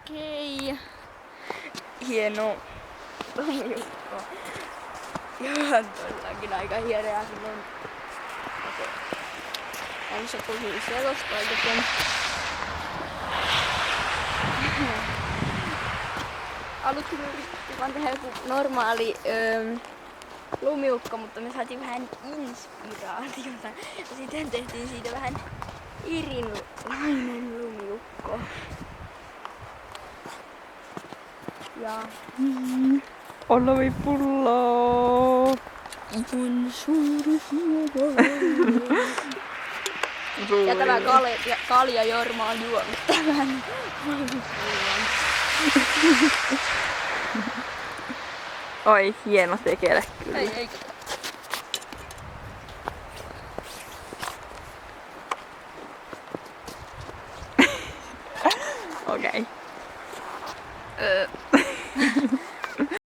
Okei. Hieno lumijuttu. Joo, todellakin aika hienoa silloin. Okei. Ensin puhuin selostaa joten. Aluksi me yritettiin vaan tehdä joku normaali lumiukko, mutta me saatiin vähän inspiraatiota. Ja sitten tehtiin siitä vähän erilainen lumiukko. Ja Olvi-pullo. mun suuri hieno. Ja tämä kalja Jorma on juonut tämän olvi-pullon. Oi, hieno tekele kyllä. Eikö? Okei.